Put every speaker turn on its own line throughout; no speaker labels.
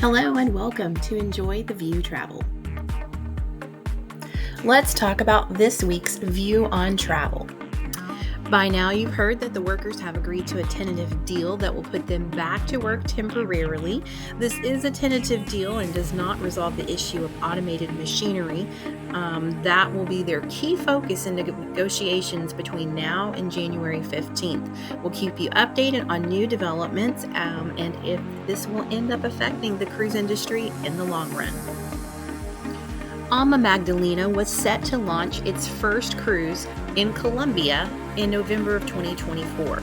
Hello and welcome to Enjoy the View Travel. Let's talk about this week's View on Travel. By now, you've heard that the workers have agreed to a tentative deal that will put them back to work temporarily. This is a tentative deal and does not resolve the issue of automated machinery. That will be their key focus in negotiations between now and January 15th. We'll keep you updated on new developments and if this will end up affecting the cruise industry in the long run. Alma Magdalena was set to launch its first cruise in Colombia in November of 2024.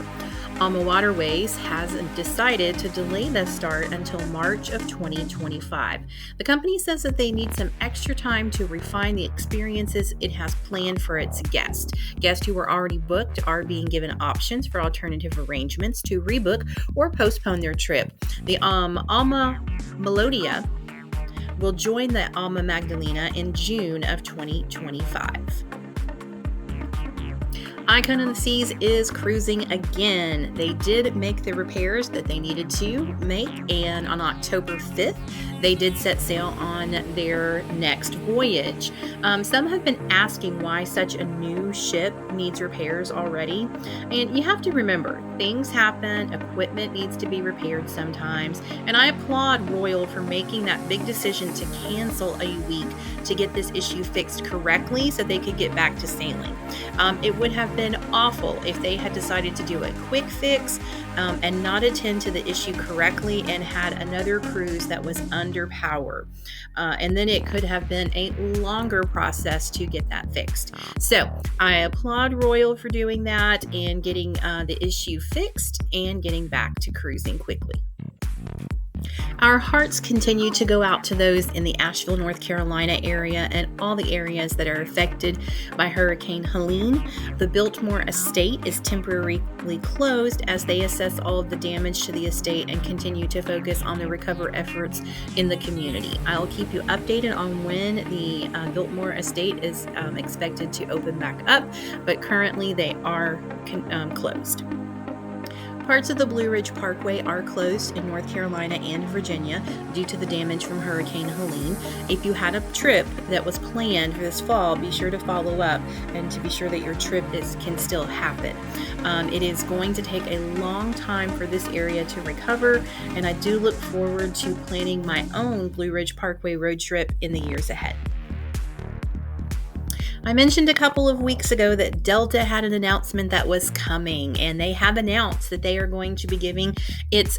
Alma Waterways has decided to delay the start until March of 2025. The company says that they need some extra time to refine the experiences it has planned for its guests. Guests who were already booked are being given options for alternative arrangements to rebook or postpone their trip. The Alma Melodia will join the Alma Magdalena in June of 2025. Icon of the Seas is cruising again. They did make the repairs that they needed to make, and on October 5th, they did set sail on their next voyage. Some have been asking why such a new ship needs repairs already. And you have to remember, things happen, equipment needs to be repaired sometimes. And I applaud Royal for making that big decision to cancel a week to get this issue fixed correctly so they could get back to sailing. It would have been awful if they had decided to do a quick fix and not attend to the issue correctly and had another cruise that was under power. And then it could have been a longer process to get that fixed. So I applaud Royal for doing that and getting the issue fixed and getting back to cruising quickly. Our hearts continue to go out to those in the Asheville, North Carolina area and all the areas that are affected by Hurricane Helene. The Biltmore estate is temporarily closed as they assess all of the damage to the estate and continue to focus on the recovery efforts in the community. I'll keep you updated on when the Biltmore estate is expected to open back up, but currently they are closed. Parts of the Blue Ridge Parkway are closed in North Carolina and Virginia due to the damage from Hurricane Helene. If you had a trip that was planned for this fall, be sure to follow up and to be sure that your trip can still happen. It is going to take a long time for this area to recover, and I do look forward to planning my own Blue Ridge Parkway road trip in the years ahead. I mentioned a couple of weeks ago that Delta had an announcement that was coming, and they have announced that they are going to be giving its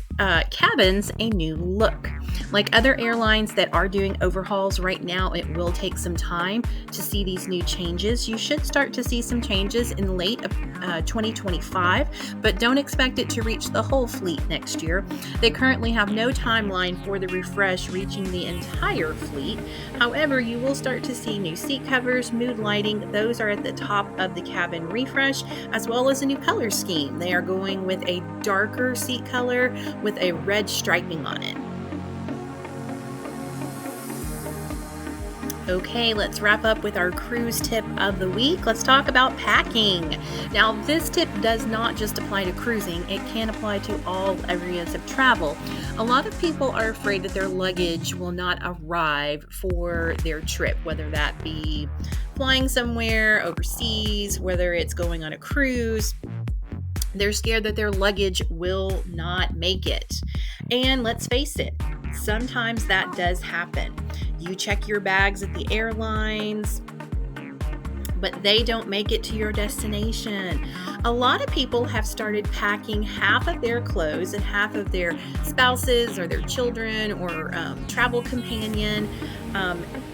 cabins a new look. Like other airlines that are doing overhauls right now, it will take some time to see these new changes. You should start to see some changes in late of 2025, but don't expect it to reach the whole fleet next year. They currently have no timeline for the refresh reaching the entire fleet. However, you will start to see new seat covers, mood lighting. Those are at the top of the cabin refresh, as well as a new color scheme. They are going with a darker seat color with a red striping on it. Okay, let's wrap up with our cruise tip of the week. Let's talk about packing. Now, this tip does not just apply to cruising. It can apply to all areas of travel. A lot of people are afraid that their luggage will not arrive for their trip, whether that be flying somewhere overseas, whether it's going on a cruise. They're scared that their luggage will not make it. And let's face it, sometimes that does happen. You check your bags at the airlines, but they don't make it to your destination. A lot of people have started packing half of their clothes and half of their spouses or their children or travel companion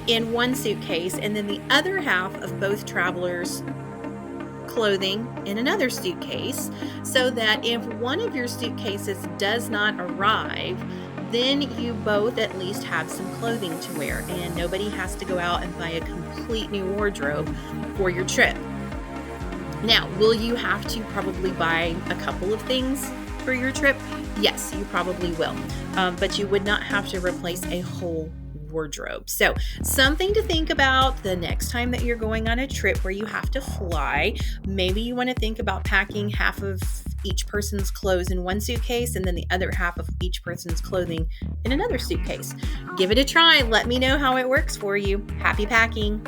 in one suitcase, and then the other half of both travelers' clothing in another suitcase, so that if one of your suitcases does not arrive, then you both at least have some clothing to wear and nobody has to go out and buy a complete new wardrobe for your trip. Now, will you have to probably buy a couple of things for your trip? Yes, you probably will, but you would not have to replace a whole wardrobe. So something to think about the next time that you're going on a trip where you have to fly. Maybe you want to think about packing half of each person's clothes in one suitcase and then the other half of each person's clothing in another suitcase. Give it a try. Let me know how it works for you. Happy packing.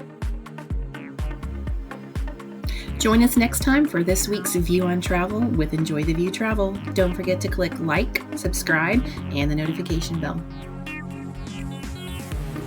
Join us next time for this week's View on Travel with Enjoy the View Travel. Don't forget to click like, subscribe, and the notification bell.